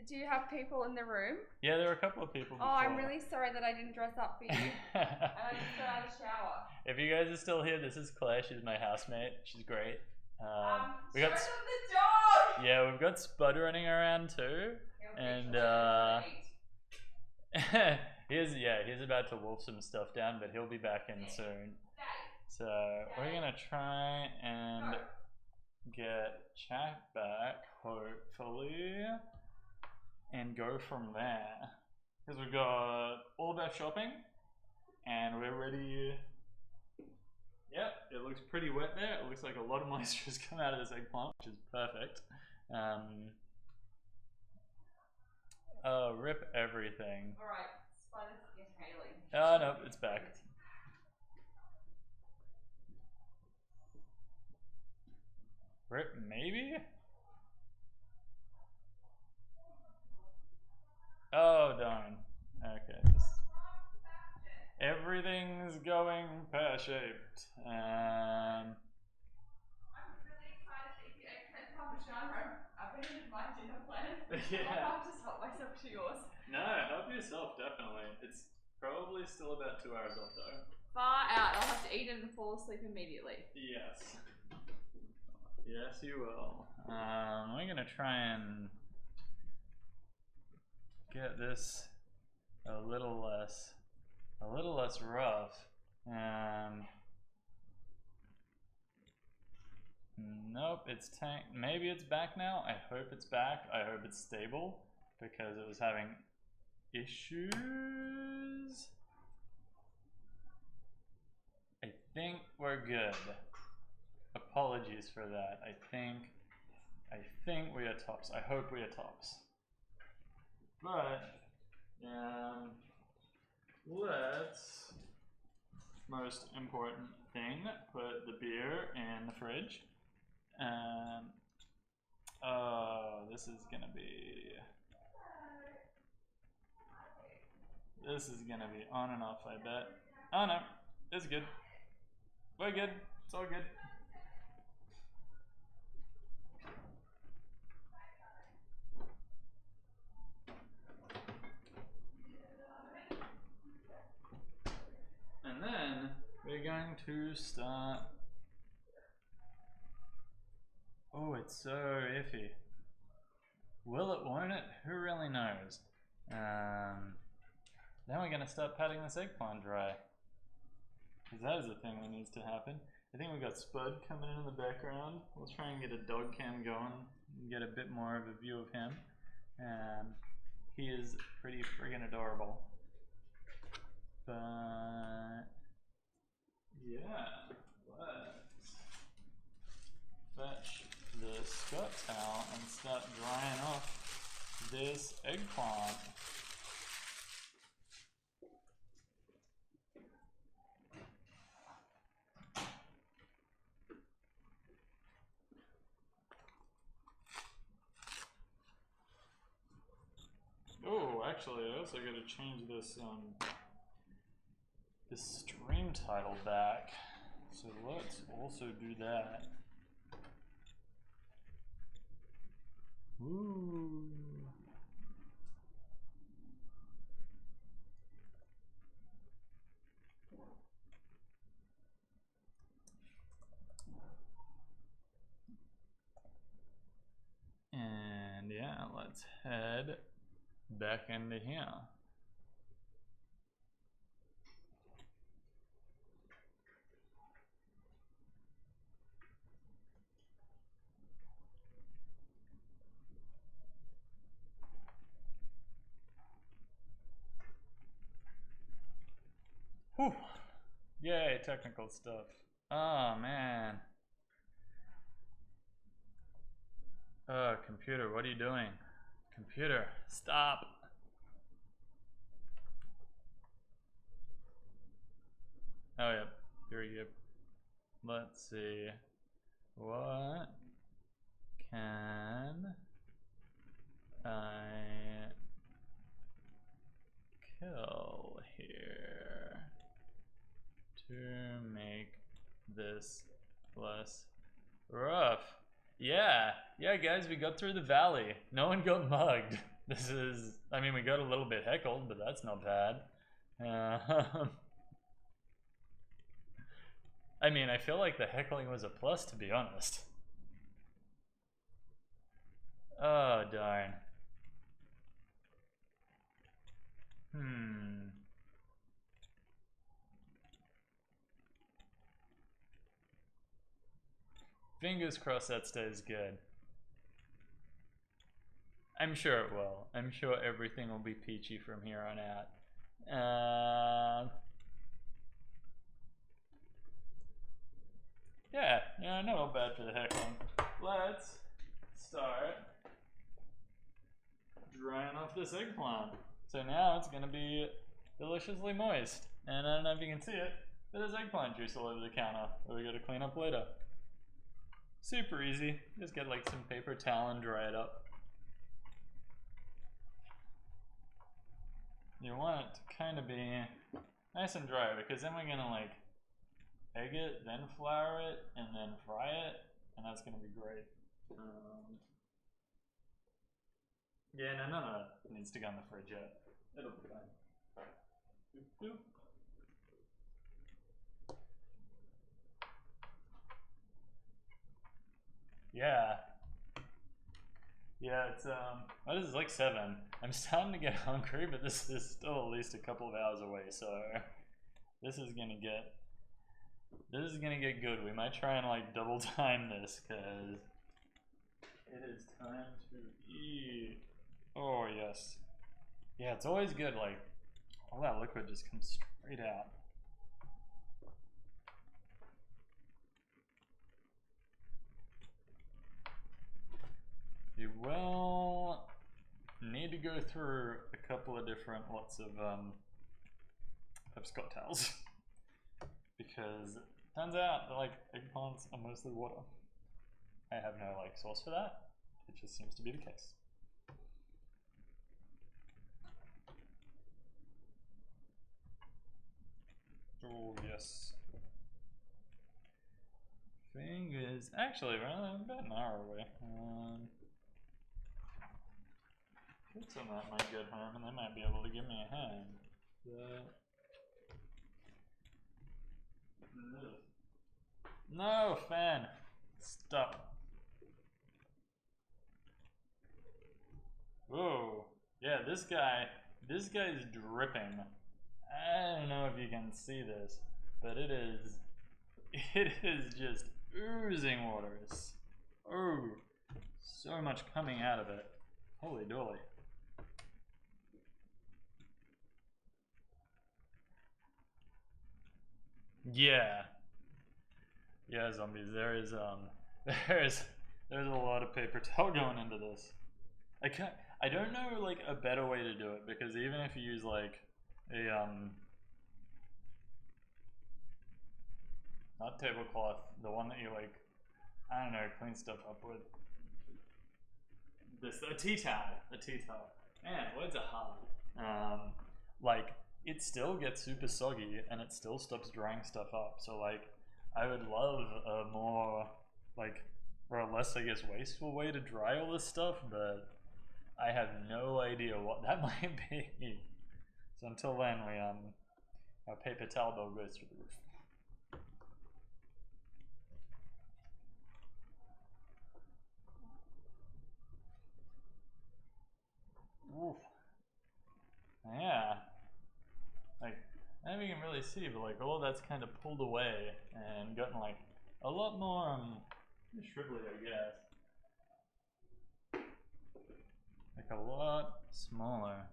Do you have people in the room? Yeah, there were a couple of people before. Oh, I'm really sorry that I didn't dress up for you. And I just got out of the shower. If you guys are still here, this is Claire. She's my housemate. She's great. We Show got them the dog! yeah, we've got Spud running around too, and he's about to wolf some stuff down, but he'll be back in soon. So we're gonna try and get chat back, hopefully, and go from there. Because we've got all of our shopping, and we're ready. Yep, it looks pretty wet there. It looks like a lot of moisture has come out of this eggplant, which is perfect. Oh, rip everything. Alright, Spiders get hailing. Oh no, it's back. Rip, maybe? Oh, darn. Okay. Everything's going pear-shaped. I'm really excited to eat the eggplant parmigiana. I've abandoned my dinner plan. Yeah. I'll have to help myself to yours. No, help yourself, definitely. It's probably still about 2 hours off, though. Far out. I'll have to eat it and fall asleep immediately. Yes. Yes, you will. We're gonna try and get this a little less rough. Nope, it's maybe it's back now. I hope it's back. I hope it's stable because it was having issues. I think we're good. Apologies for that. I think we are tops. I hope we are tops. But let's, most important thing, put the beer in the fridge. Oh, this is gonna be on and off, I bet. Oh no, it's good. We're good. It's all good. And then we're going to start. Oh, it's so iffy. Will it, won't it? Who really knows? Then we're gonna start patting this eggplant dry. Because that is the thing that needs to happen. I think we've got Spud coming in the background. We'll try and get a dog cam going and get a bit more of a view of him. He is pretty friggin' adorable. But yeah, let's fetch the Scott towel and start drying off this eggplant. Oh, actually, I also got to change this this stream title back. So let's also do that. Ooh. And yeah, let's head back into here. Whew. Yay, technical stuff. Oh man. Computer, what are you doing? Computer, stop. Oh yeah, very good. Let's see. What can I kill here to make this less rough? Yeah, guys, we got through the valley. No one got mugged. This is, I mean, we got a little bit heckled, but that's not bad. I mean, I feel like the heckling was a plus, to be honest. Oh, darn. Fingers crossed that stays good. I'm sure it will. I'm sure everything will be peachy from here on out. Yeah, not bad for the heckling. Let's start drying off this eggplant. So now it's gonna be deliciously moist. And I don't know if you can see it, but there's eggplant juice all over the counter that we gotta clean up later. Super easy. Just get like some paper towel and dry it up. You want it to kind of be nice and dry, because then we're gonna like egg it, then flour it, and then fry it, and that's gonna be great. Yeah, none of that needs to go in the fridge yet. It'll be fine. Doop, doop. Yeah. Yeah, it's what is it, like 7. I'm starting to get hungry, but this is still at least a couple of hours away, so this is gonna get good. We might try and like double time this, because it is time to eat. Oh yes. Yeah, it's always good, like all that liquid just comes straight out. You will need to go through a couple of different lots of Scott towels, because it turns out that like eggplants are mostly water. I have no like source for that. It just seems to be the case. Oh yes. Fingers. Actually, we're about an hour away. Kids on that might get home, and they might be able to give me a hand. No, fan. Stop. Whoa. Yeah, this guy's dripping. I don't know if you can see this, but it is just oozing waters. Oh, so much coming out of it. Holy dolly. Yeah. Yeah, zombies. There's a lot of paper towel going into this. I don't know like a better way to do it, because even if you use like a not tablecloth, the one that you like, I don't know, clean stuff up with. A tea towel. Man, words are hard. Like it still gets super soggy and it still stops drying stuff up. So like, I would love a more like, or a less, I guess, wasteful way to dry all this stuff, but I have no idea what that might be. So until then, our paper towel bill goes through the roof. Oof. Yeah. Like, I don't know if you can really see, but like all that's kind of pulled away and gotten like a lot more shrivelly, I guess. Like a lot smaller.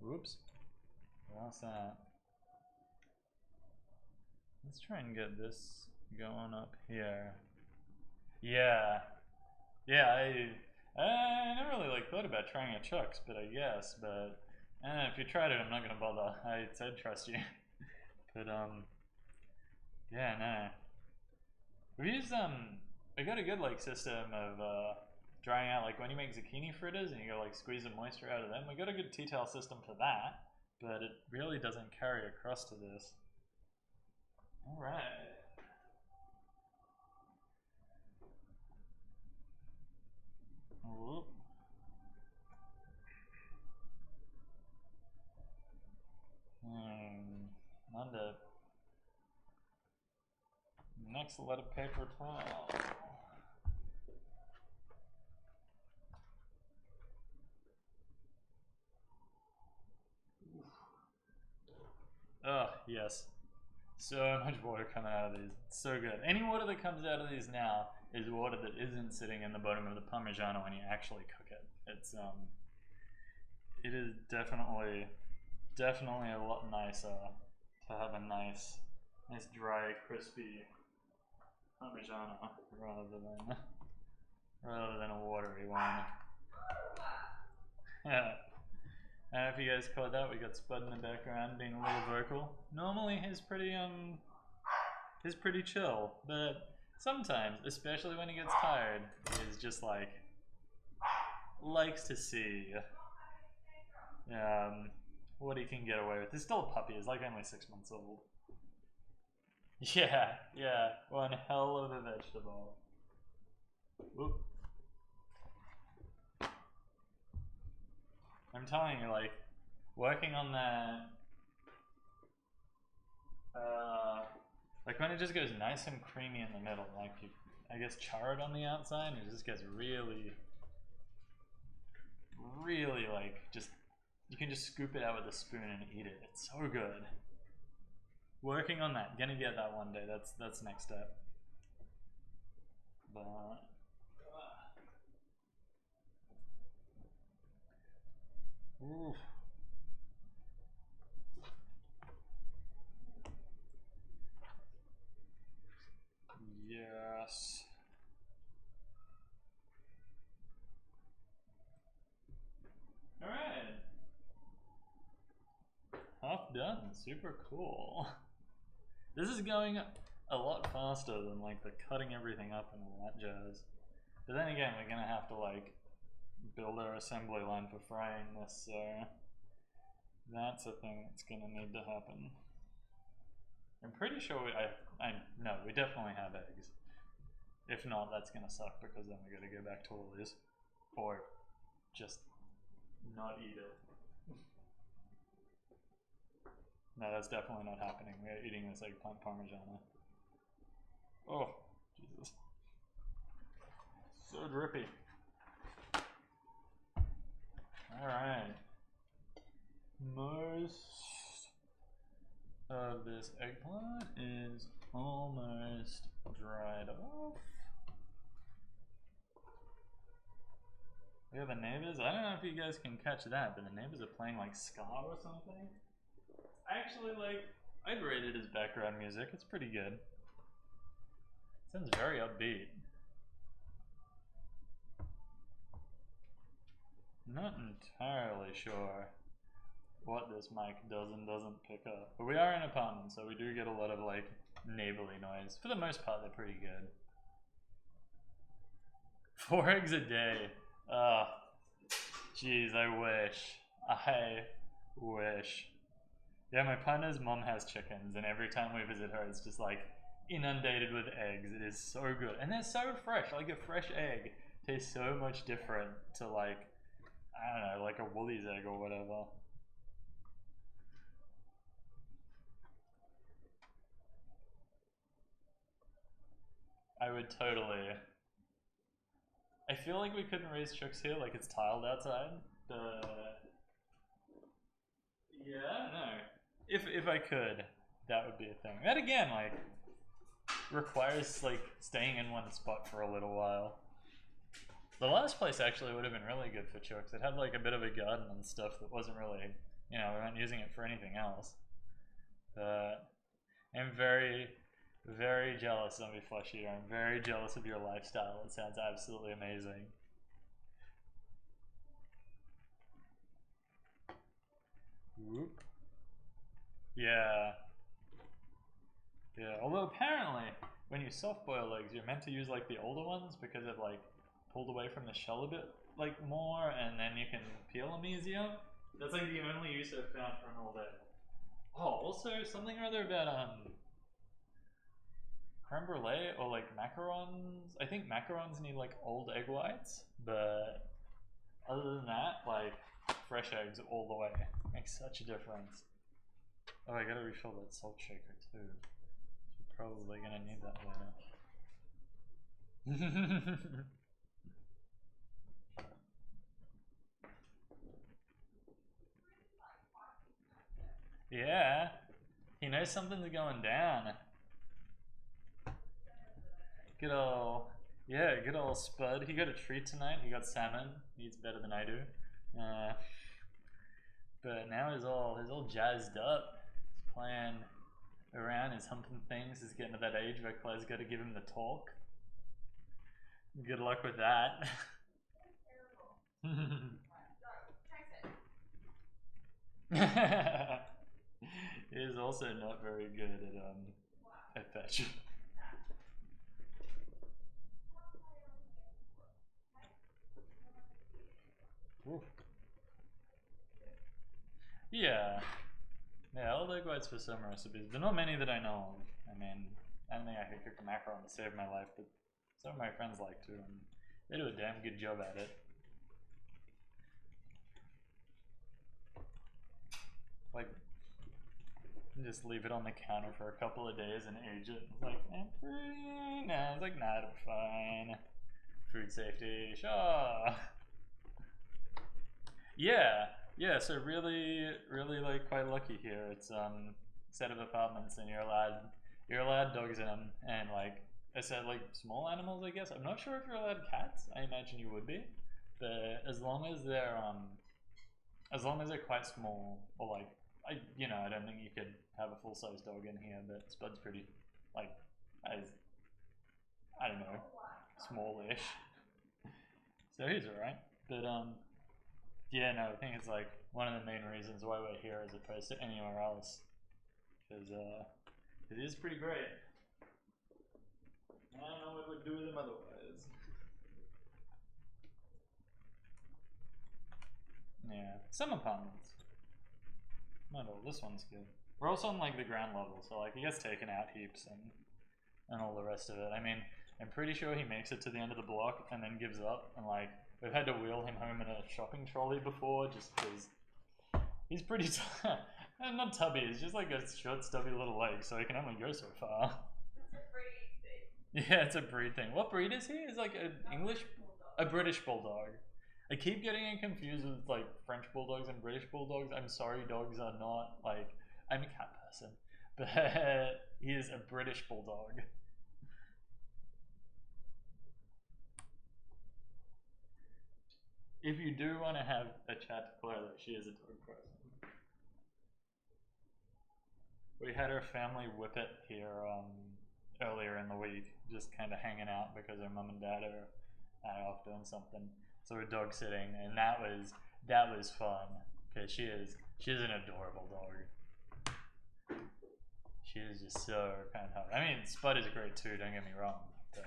Whoops. What's that? Let's try and get this going up here. Yeah. Yeah, I never really like thought about trying a chucks, but I guess, but if you tried it, I'm not gonna bother. I said trust you. But yeah, no. We used we got a good like system of drying out, like when you make zucchini fritters and you go like squeeze the moisture out of them. We got a good tea towel system for that, but it really doesn't carry across to this. All right. Whoop. next let a paper towel. Oh, yes. So much water coming out of these. It's so good. Any water that comes out of these now is water that isn't sitting in the bottom of the parmigiana when you actually cook it. It is definitely a lot nicer to have a nice dry, crispy parmigiana rather than a watery one. Yeah. I don't know if you guys caught that. We got Spud in the background being a little vocal. Normally he's pretty chill, but sometimes, especially when he gets tired, he's just likes to see what he can get away with. He's still a puppy. He's like only 6 months old. Yeah, one hell of a vegetable. Whoop. I'm telling you, like, working on that, like when it just goes nice and creamy in the middle, like you, I guess, char it on the outside, and it just gets really, like, just, you can just scoop it out with a spoon and eat it. It's so good. Working on that. Gonna get that one day. That's next step. But oof. Yes. Alright. Half done. Super cool. This is going a lot faster than like the cutting everything up and all that jazz. But then again, we're gonna have to like build our assembly line for frying this, so that's a thing that's gonna need to happen. I'm pretty sure no, we definitely have eggs. If not, that's gonna suck because then we gotta go back to Woolies. Or just not eat it. No, that's definitely not happening. We are eating this eggplant parmigiana. Oh, Jesus. So drippy. Alright. Most of this eggplant is almost dried off. We have the neighbors. I don't know if you guys can catch that, but the neighbors are playing like ska or something. Actually, like, I'd rate it as background music. It's pretty good. Sounds very upbeat. Not entirely sure what this mic does and doesn't pick up. But we are in an apartment, so we do get a lot of like neighborly noise. For the most part, they're pretty good. 4 eggs a day. Jeez, I wish. Yeah, my partner's mom has chickens, and every time we visit her, it's just like inundated with eggs. It is so good, and they're so fresh. Like a fresh egg tastes so much different to like, I don't know, like a Woolies egg or whatever. I would totally. I feel like we couldn't raise chooks here, like it's tiled outside. Yeah, no. If I could, that would be a thing. That again, like, requires like staying in one spot for a little while. The last place actually would have been really good for chooks. It had like a bit of a garden and stuff that wasn't really, we weren't using it for anything else. But I'm very, very jealous, Zombie Flesh Eater. I'm very jealous of your lifestyle. It sounds absolutely amazing. Whoop. Yeah. Although apparently, when you soft boil eggs, you're meant to use like the older ones because they've like pulled away from the shell a bit like more, and then you can peel them easier. That's like the only use I've found for an old egg. Oh, also something or other about creme brulee or like macarons. I think macarons need like old egg whites, but other than that, like fresh eggs all the way. Makes such a difference. Oh, I gotta refill that salt shaker too. Should probably gonna need that later. Yeah, he knows something's going down. Good old, yeah, good old Spud. He got a treat tonight. He got salmon. He eats better than I do. But now he's all jazzed up. He's playing around. He's humping things. He's getting to that age where Claire's got to give him the talk. Good luck with that. He is also not very good at fetch. Oof. Yeah. Yeah, I'll egg whites for some recipes, but not many that I know of. I mean, I don't think I could cook a macaron to save my life, but some of my friends like to, and they do a damn good job at it. Like, just leave it on the counter for a couple of days and age it. It's like, nah, it's like, nah, it'll be fine. Food safety, sure. Yeah, so really, really like quite lucky here. It's set of apartments and you're allowed dogs in them, and like I said, like small animals, I guess. I'm not sure if you're allowed cats. I imagine you would be, but as long as they're quite small, or like I don't think you could have a full size dog in here. But Spud's pretty like as I don't know, smallish, so he's alright. But yeah, no, I think it's like one of the main reasons why we're here as opposed to anywhere else, because it is pretty great. I don't know what we'd do with them otherwise. Yeah, some apartments. Not all. This one's good. We're also on like the ground level, so like he gets taken out heaps and all the rest of it. I mean, I'm pretty sure he makes it to the end of the block and then gives up, and like we've had to wheel him home in a shopping trolley before just because he's pretty not tubby, he's just like a short stubby little leg, so he can only go so far. It's a breed thing. Yeah, it's a breed thing. What breed is he? Is like an English, a British bulldog. I keep getting it confused with like French bulldogs and British bulldogs. I'm sorry, dogs are not like, I'm a cat person, but he is a British bulldog. If you do want to have a chat to Claire, that she is a dog person. We had her family whippet here earlier in the week, just kind of hanging out because her mum and dad are off doing something. So we're dog sitting, and that was fun because she's an adorable dog. She is just so kind of. I mean, Spud is great too. Don't get me wrong. But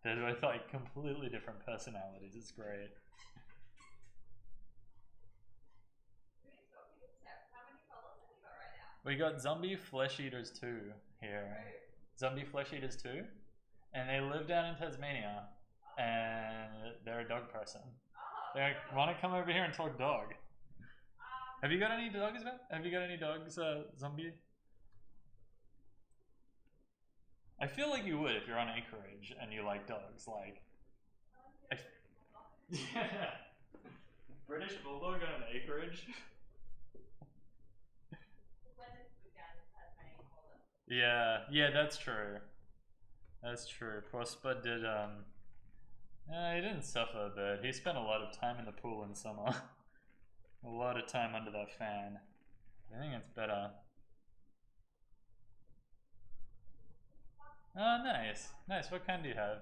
they're both like completely different personalities. It's great. We got zombie flesh eaters 2 here. Zombie flesh eaters 2, and they live down in Tasmania, and they're a dog person. They want to come over here and talk dog. Have you got any dogs, man? Have you got any dogs, zombie? I feel like you would if you're on acreage and you like dogs. Like, yeah, British bulldog on an acreage. Yeah, that's true. That's true. Poor Spud did, he didn't suffer, but he spent a lot of time in the pool in summer. A lot of time under that fan. I think it's better. Oh, nice. Nice. What kind do you have?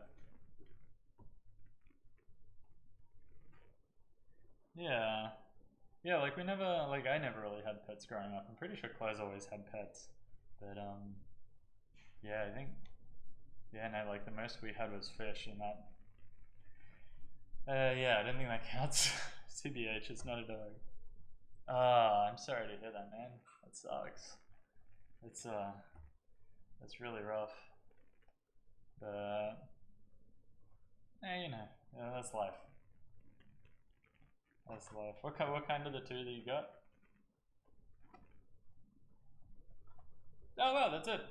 Yeah. Yeah, like I never really had pets growing up. I'm pretty sure Claire's always had pets. But, yeah, I think, yeah, no, like the most we had was fish, and that, yeah, I don't think that counts. CBH, it's not a dog. I'm sorry to hear that, man. That sucks. It's really rough. But, yeah, that's life. That's life. What kind are the 2 that you got? Oh wow, that's it.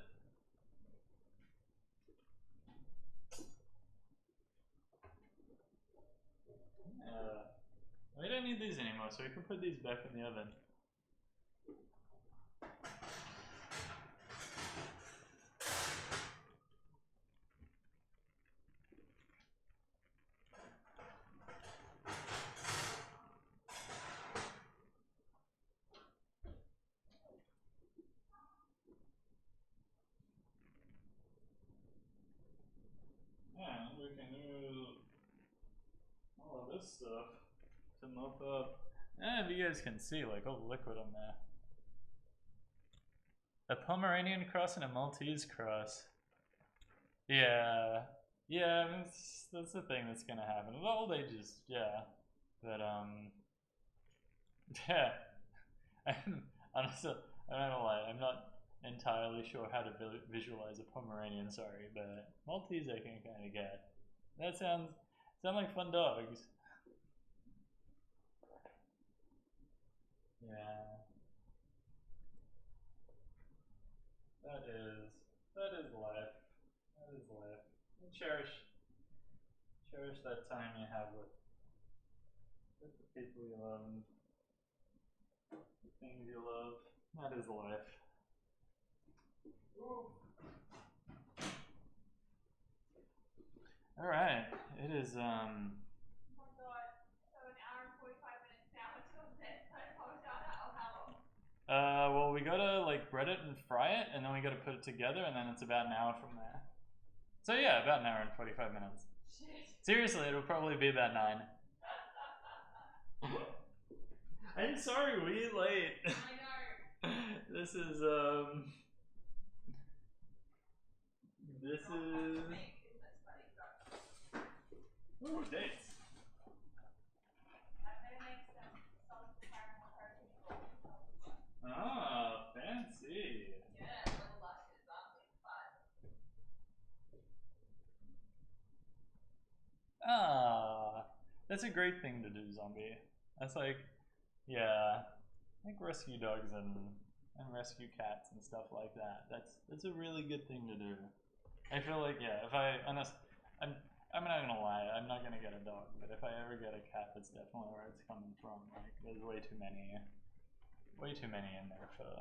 need these anymore, so we can put these back in the oven. And we can use all of this stuff to mop up. And if you guys can see, like, all the liquid on there. A Pomeranian cross and a Maltese cross. Yeah. Yeah, I mean, that's the thing that's gonna happen. At old ages, yeah. But, yeah. Honestly, I'm not gonna lie, I'm not entirely sure how to visualize a Pomeranian, sorry, but Maltese I can kind of get. That sound like fun dogs. Yeah. That is life. That is life. And cherish that time you have with the people you love and the things you love. That is life. All right, it is Oh my god. So an hour and 45 minutes now until this parmigiana. Oh, how long? well, we gotta like bread it and fry it, and then we gotta put it together, and then it's about an hour from there. So yeah, about an hour and 45 minutes. Shit. Seriously, it'll probably be about 9. I'm sorry, we eat late. I know. This is This is. Ooh, dates. Ah, fancy. Yeah, little luscious, aren't we? Ah, that's a great thing to do, zombie. That's like, yeah, like rescue dogs and rescue cats and stuff like that. That's a really good thing to do. I feel like, yeah, if I I'm not gonna lie, I'm not gonna get a dog, but if I ever get a cat, that's definitely where it's coming from. Like, there's way too many in there for